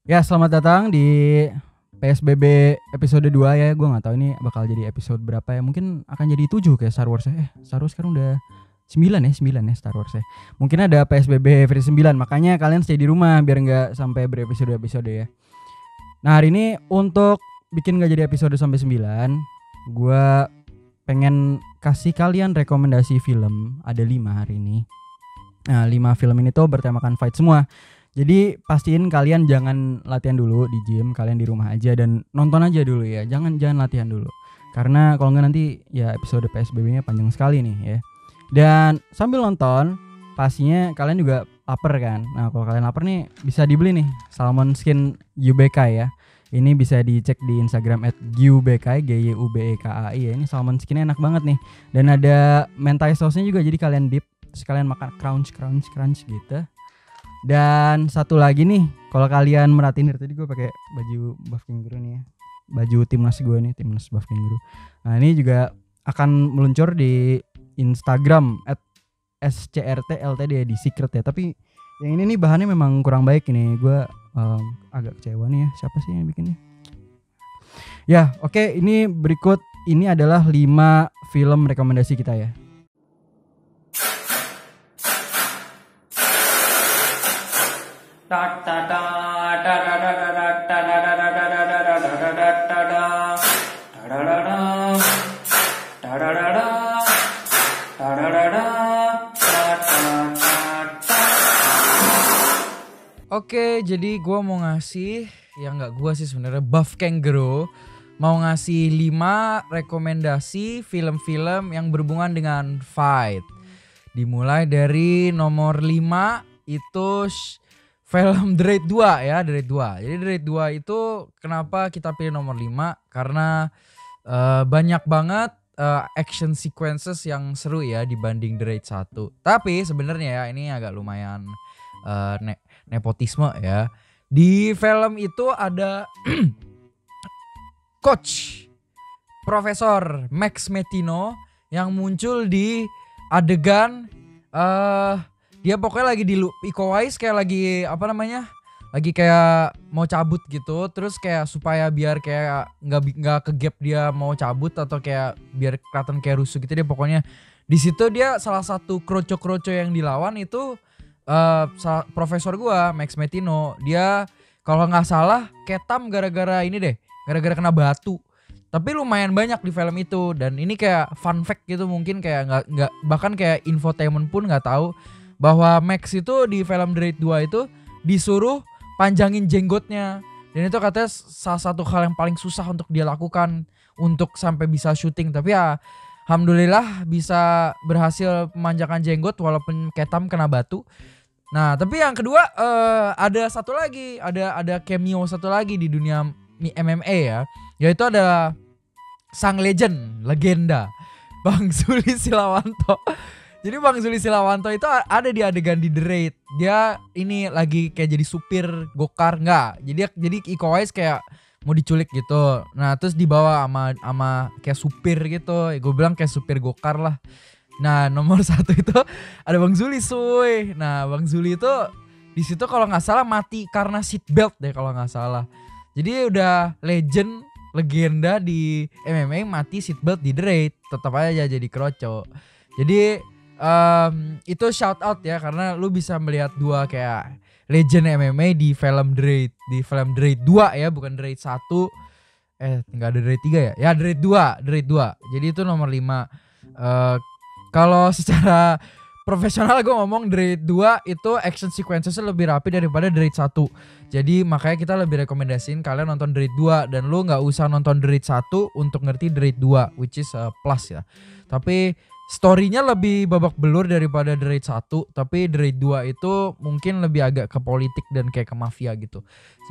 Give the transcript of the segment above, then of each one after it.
Ya, selamat datang di PSBB episode 2 ya. Gue gak tahu ini bakal jadi episode berapa ya. Mungkin akan jadi 7 kayak Star Wars ya. Star Wars sekarang udah 9 ya Star Wars ya. Mungkin ada PSBB versi 9. Makanya kalian stay di rumah biar gak sampai berepisode-episode ya. Nah, hari ini untuk bikin gak jadi episode sampai 9, gue pengen kasih kalian rekomendasi film. Ada 5 hari ini. Nah, 5 film ini tuh bertemakan fight semua. Jadi pastiin kalian jangan latihan dulu di gym, kalian di rumah aja dan nonton aja dulu ya. Jangan latihan dulu. Karena kalau enggak nanti ya episode PSBB-nya panjang sekali nih ya. Dan sambil nonton, pastinya kalian juga lapar kan. Nah, kalau kalian lapar nih bisa dibeli nih salmon skin UBK ya. Ini bisa dicek di Instagram @gyubekai GYUBEKAI ya. Ini salmon skinnya enak banget nih. Dan ada mentai sauce-nya juga, jadi kalian dip terus kalian makan crunch gitu. Dan satu lagi nih, kalau kalian merhatiin dari tadi gue pakai baju Buff Kangaroo nih ya. Baju timnas gue nih, timnas Buff Kangaroo. Nah, ini juga akan meluncur di Instagram @scrtltd di secret ya. Tapi yang ini nih bahannya memang kurang baik ini. Gue agak kecewa nih ya. Siapa sih yang bikinnya? Ya, oke, ini berikut ini adalah 5 film rekomendasi kita ya. Oke, jadi gue mau ngasih, ya nggak gue sih sebenarnya, Buff Kangaroo mau ngasih 5 rekomendasi film-film yang berhubungan dengan fight. Dimulai dari nomor 5 itu film The Raid 2 ya, The Raid 2. Jadi The Raid 2 itu kenapa kita pilih nomor 5? Karena banyak banget action sequences yang seru ya dibanding The Raid 1. Tapi sebenarnya ya ini agak lumayan nepotisme ya. Di film itu ada Coach Profesor Max Metino yang muncul di adegan dia pokoknya lagi di Iko Uwais kayak lagi lagi kayak mau cabut gitu, terus kayak supaya biar kayak nggak kegap dia mau cabut atau kayak biar kelihatan kayak rusuh gitu, dia pokoknya di situ dia salah satu kroco yang dilawan itu profesor gua Max Metino. Dia kalau nggak salah ketam gara-gara kena batu. Tapi lumayan banyak di film itu, dan ini kayak fun fact gitu, mungkin kayak nggak bahkan kayak infotainment pun nggak tahu bahwa Max itu di film The Raid 2 itu disuruh panjangin jenggotnya, dan itu katanya salah satu hal yang paling susah untuk dia lakukan untuk sampai bisa syuting. Tapi ya alhamdulillah bisa berhasil memanjangkan jenggot walaupun ketam kena batu. Nah, tapi yang kedua ada satu lagi, ada cameo satu lagi di dunia MMA ya, yaitu ada sang legenda Bang Zuli Silawanto. Jadi Bang Zuli Silawanto itu ada di adegan di The Raid. Dia ini lagi kayak jadi supir gokar, enggak. Jadi Iko Uwais kayak mau diculik gitu. Nah, terus dibawa sama kayak supir gitu. Gue bilang kayak supir gokar lah. Nah, nomor 1 itu ada Bang Zuli suy. Nah, Bang Zuli itu di situ kalau nggak salah mati karena seat belt deh kalau nggak salah. Jadi udah legenda di MMA mati seat belt di The Raid, tetap aja jadi kroco. Jadi itu shout out ya, karena lu bisa melihat 2 kayak legend MMA di film The Raid, di film The Raid 2 ya, bukan The Raid 1. Enggak ada The Raid 3 ya? Ya The Raid 2. Jadi itu nomor 5. Kalau secara profesional gue ngomong The Raid 2 itu action sequences lebih rapi daripada The Raid 1. Jadi makanya kita lebih rekomendasiin kalian nonton The Raid 2, dan lu gak usah nonton The Raid 1 untuk ngerti The Raid 2, which is plus ya. Tapi story-nya lebih babak belur daripada The Raid 1, tapi The Raid 2 itu mungkin lebih agak ke politik dan kayak ke mafia gitu.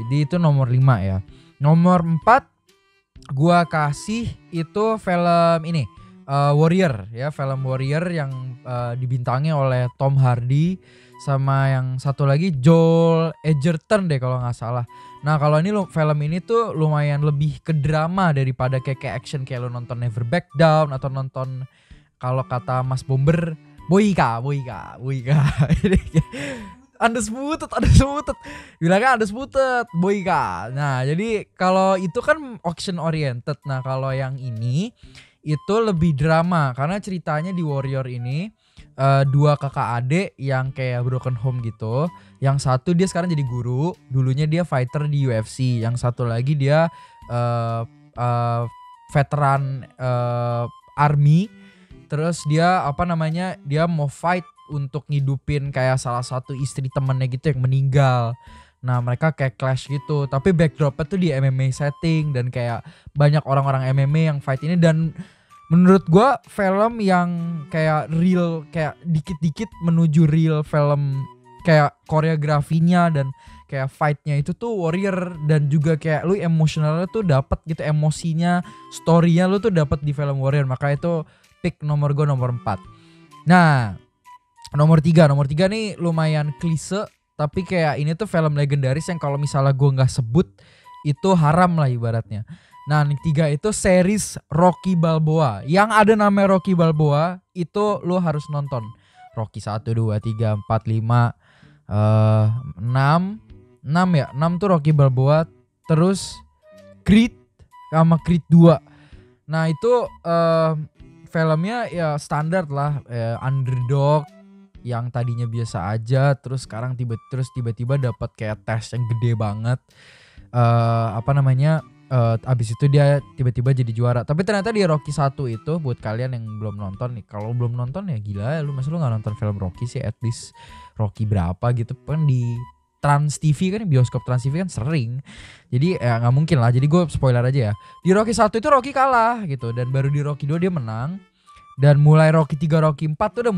Jadi itu nomor 5 ya. Nomor 4 gua kasih itu film ini, Warrior ya, film Warrior yang dibintangi oleh Tom Hardy sama yang satu lagi Joel Edgerton deh kalau nggak salah. Nah, kalau ini film ini tuh lumayan lebih ke drama daripada kayak action, kayak lo nonton Never Back Down atau nonton kalau kata Mas Bomber Boyka. undisputed. Bilangnya undisputed, Boyka. Nah, jadi kalau itu kan action oriented. Nah, kalau yang ini itu lebih drama karena ceritanya di Warrior ini dua kakak adik yang kayak broken home gitu. Yang satu dia sekarang jadi guru, dulunya dia fighter di UFC. Yang satu lagi dia veteran army. Terus dia dia mau fight untuk ngidupin kayak salah satu istri temennya gitu yang meninggal. Nah mereka kayak clash gitu. Tapi backdropnya tuh di MMA setting. Dan kayak banyak orang-orang MMA yang fight ini. Dan menurut gua film yang kayak real, kayak dikit-dikit menuju real film. Kayak koreografinya dan kayak fightnya itu tuh Warrior. Dan juga kayak lu emosionalnya tuh dapet gitu, emosinya, storynya lu tuh dapet di film Warrior. Maka itu pick nomor gue nomor 4. Nah nomor 3 nih lumayan klise. Tapi kayak ini tuh film legendaris yang kalau misalnya gue gak sebut itu haram lah ibaratnya. Nah nih 3 itu series Rocky Balboa. Yang ada nama Rocky Balboa itu lu harus nonton. Rocky 1, 2, 3, 4, 5 6 ya, 6 tuh Rocky Balboa. Terus Creed sama Creed 2. Nah itu filmnya ya standar lah, underdog yang tadinya biasa aja, terus sekarang tiba-tiba dapat kayak tes yang gede banget. Abis itu dia tiba-tiba jadi juara. Tapi ternyata di Rocky 1 itu buat kalian yang belum nonton nih, kalau belum nonton ya gila ya lu, masa lu nggak nonton film Rocky sih? At least Rocky berapa gitu kan di Trans TV kan, bioskop Trans TV kan sering. Jadi ya gak mungkin lah. Jadi gue spoiler aja ya. Di Rocky 1 itu Rocky kalah gitu. Dan baru di Rocky 2 dia menang. Dan mulai Rocky 3, Rocky 4 tuh udah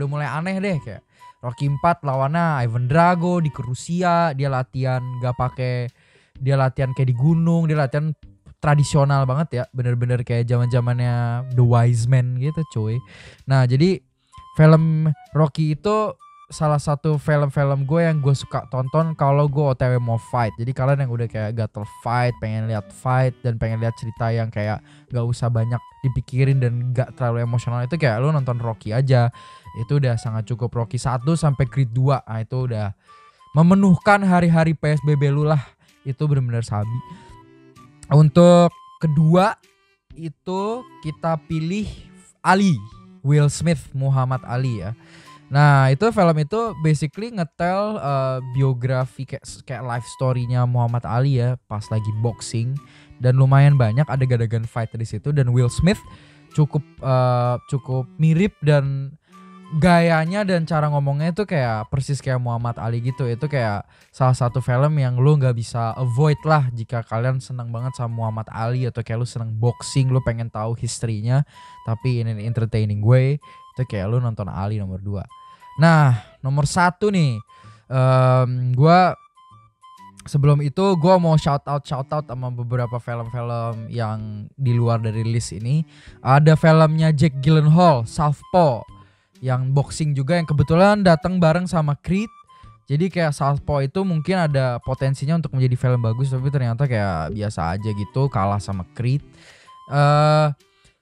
mulai aneh deh. Kayak Rocky 4 lawannya Ivan Drago di Rusia. Dia latihan kayak di gunung. Dia latihan tradisional banget ya. Bener-bener kayak zaman-zamannya The Wise Man gitu cuy. Nah jadi film Rocky itu salah satu film-film gue yang gue suka tonton kalau gue OTW mau fight. Jadi kalian yang udah kayak gatel fight, pengen lihat fight dan pengen lihat cerita yang kayak gak usah banyak dipikirin dan gak terlalu emosional, itu kayak lu nonton Rocky aja. Itu udah sangat cukup. Rocky 1 sampai Creed 2. Nah itu udah memenuhkan hari-hari PSBB lu lah. Itu benar-benar sabi. Untuk kedua itu kita pilih Ali, Will Smith, Muhammad Ali ya. Nah itu film itu basically ngetel biografi kayak life story-nya Muhammad Ali ya pas lagi boxing. Dan lumayan banyak adegan-adegan fight di situ. Dan Will Smith cukup mirip dan gayanya dan cara ngomongnya itu kayak persis kayak Muhammad Ali gitu. Itu kayak salah satu film yang lu gak bisa avoid lah jika kalian senang banget sama Muhammad Ali atau kayak lu senang boxing, lu pengen tahu history-nya tapi in an entertaining way. Itu kayak lu nonton Ali nomor 2. Nah nomor 1 nih, gue sebelum itu gue mau shout out sama beberapa film-film yang di luar dari list ini. Ada filmnya Jake Gyllenhaal, Southpaw, yang boxing juga, yang kebetulan datang bareng sama Creed. Jadi kayak Southpaw itu mungkin ada potensinya untuk menjadi film bagus, tapi ternyata kayak biasa aja gitu, kalah sama Creed.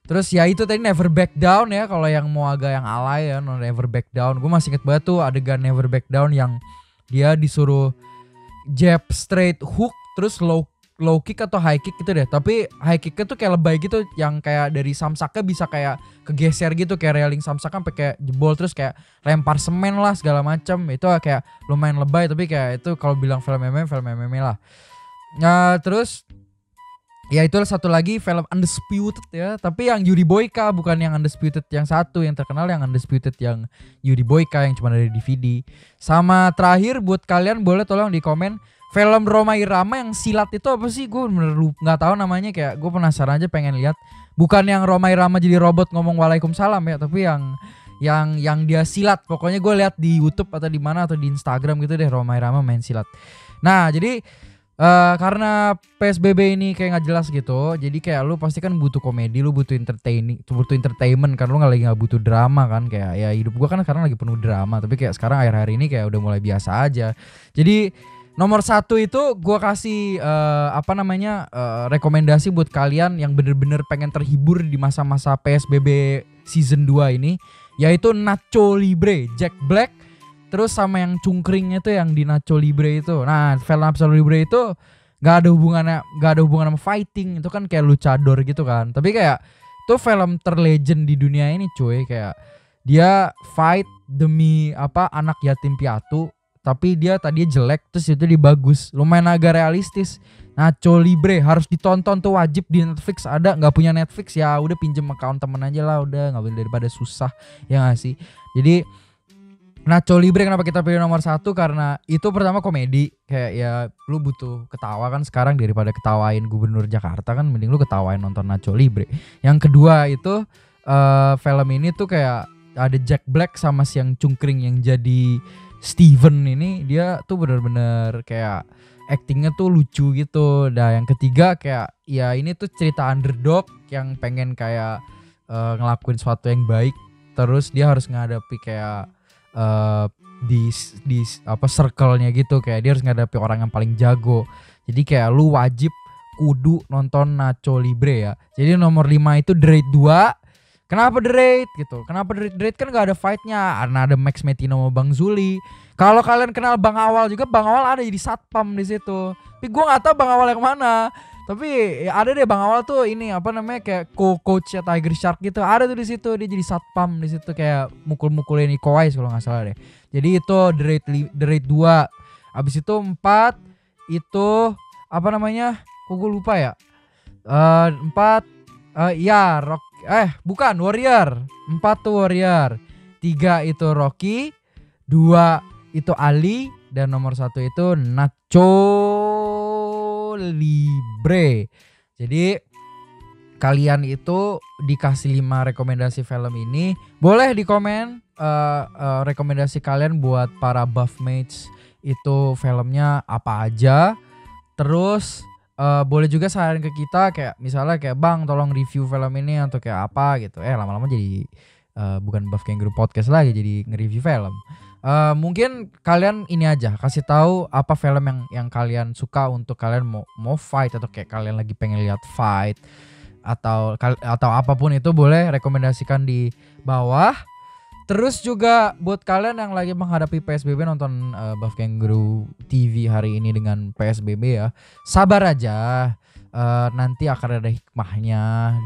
Terus ya itu tadi Never Back Down ya, kalau yang mau agak yang alay ya, Never Back Down. Gue masih inget banget tuh adegan Never Back Down yang dia disuruh jab straight hook terus low kick atau high kick gitu deh. Tapi high kicknya tuh kayak lebay gitu, yang kayak dari samsaknya bisa kayak kegeser gitu, kayak railing samsak sampai kayak jebol, terus kayak lempar semen lah segala macam. Itu kayak lumayan lebay, tapi kayak itu kalau bilang film MMA lah. Nah terus ya itulah satu lagi film Undisputed ya, tapi yang Yuri Boyka, bukan yang Undisputed yang satu yang terkenal, yang Undisputed yang Yuri Boyka yang cuma dari DVD. Sama terakhir buat kalian boleh tolong di komen film Rhoma Irama yang silat itu apa sih? Gue bener nggak tahu namanya, kayak gue penasaran aja pengen lihat. Bukan yang Rhoma Irama jadi robot ngomong waalaikumsalam ya, tapi yang dia silat. Pokoknya gue lihat di YouTube atau di mana atau di Instagram gitu deh, Rhoma Irama main silat. Nah jadi karena PSBB ini kayak nggak jelas gitu, jadi kayak lu pasti kan butuh komedi, lu butuh entertainment kan, lu nggak butuh drama kan. Kayak ya hidup gua kan sekarang lagi penuh drama, tapi kayak sekarang akhir-akhir ini kayak udah mulai biasa aja. Jadi nomor 1 itu gua kasih rekomendasi buat kalian yang bener-bener pengen terhibur di masa-masa PSBB season 2 ini, yaitu Nacho Libre, Jack Black terus sama yang cungkring itu yang di Nacho Libre itu. Nah, film Nacho Libre itu nggak ada hubungan sama fighting, itu kan kayak luchador gitu kan. Tapi kayak itu film terlegend di dunia ini cuy, kayak dia fight demi anak yatim piatu, tapi dia tadinya jelek terus itu dia bagus, lumayan agak realistis. Nacho Libre harus ditonton tuh, wajib di Netflix ada. Nggak punya Netflix ya udah pinjem account temen aja lah, udah nggak daripada susah ya nggak sih. Jadi Nacho Libre kenapa kita pilih nomor 1, karena itu pertama komedi, kayak ya lu butuh ketawa kan sekarang, daripada ketawain gubernur Jakarta kan mending lu ketawain nonton Nacho Libre. Yang kedua itu film ini tuh kayak ada Jack Black sama si yang cungkring yang jadi Steven ini, dia tuh bener-bener kayak actingnya tuh lucu gitu. Nah yang ketiga kayak ya ini tuh cerita underdog yang pengen kayak ngelakuin sesuatu yang baik, terus dia harus menghadapi kayak di circle-nya gitu, kayak dia harus ngadapi orang yang paling jago. Jadi kayak lu wajib kudu nonton Nacho Libre ya. Jadi nomor 5 itu The Raid 2. Kenapa The Raid gitu? Kenapa The Raid kan gak ada fight-nya, karena ada Max Metino sama Bang Zuli. Kalau kalian kenal Bang Awal juga, Bang Awal ada jadi satpam di situ. Tapi gue nggak tahu Bang Awal yang mana. Tapi ya ada deh Bang Awal tuh ini kayak coach Tiger Shark gitu. Ada tuh di situ, dia jadi satpam di situ kayak mukul-mukulin Iko Uwais kalau nggak salah deh. Jadi itu The Raid 2. Abis itu 4 itu kok gue lupa ya. 4 ya bukan Warrior. 4 tuh Warrior. 3 itu Rocky, 2 itu Ali, dan nomor 1 itu Nacho Libre. Jadi kalian itu dikasih 5 rekomendasi film ini. Boleh di komen rekomendasi kalian buat para buffmates itu filmnya apa aja. Terus boleh juga saran ke kita, kayak misalnya kayak Bang tolong review film ini atau kayak apa gitu. Lama-lama jadi bukan Buff Kangaroo Podcast lagi, jadi nge-review film. Mungkin kalian ini aja kasih tahu apa film yang kalian suka untuk kalian mau fight, atau kayak kalian lagi pengen lihat fight atau apapun itu, boleh rekomendasikan di bawah. Terus juga buat kalian yang lagi menghadapi PSBB nonton Buff Kangaroo TV hari ini dengan PSBB ya, sabar aja. Nanti akan ada hikmahnya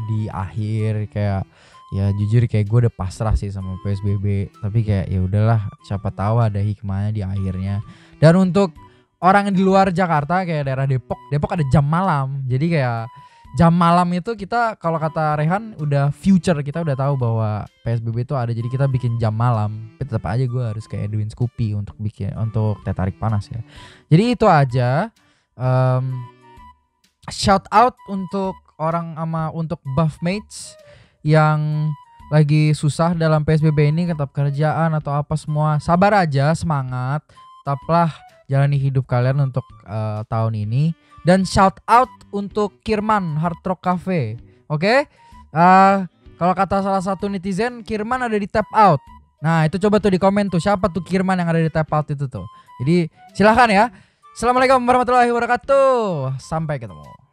di akhir. Kayak ya jujur kayak gue udah pasrah sih sama PSBB, tapi kayak ya udahlah, siapa tahu ada hikmahnya di akhirnya. Dan untuk orang yang di luar Jakarta kayak daerah Depok ada jam malam. Jadi kayak jam malam itu kita, kalau kata Rehan, udah future, kita udah tahu bahwa PSBB itu ada, jadi kita bikin jam malam. Tapi tetap aja gue harus kayak Edwin Scoopy untuk teh tarik panas ya. Jadi itu aja. Shout out untuk untuk buffmates yang lagi susah dalam PSBB ini, tetap kerjaan atau apa semua, sabar aja, semangat, tetaplah jalani hidup kalian untuk tahun ini. Dan shout out untuk Kirman Hard Rock Cafe. Oke? Kalau kata salah satu netizen, Kirman ada di tap out. Nah itu coba tuh di komen tuh, siapa tuh Kirman yang ada di tap out itu tuh. Jadi silahkan ya. Assalamualaikum warahmatullahi wabarakatuh. Sampai ketemu.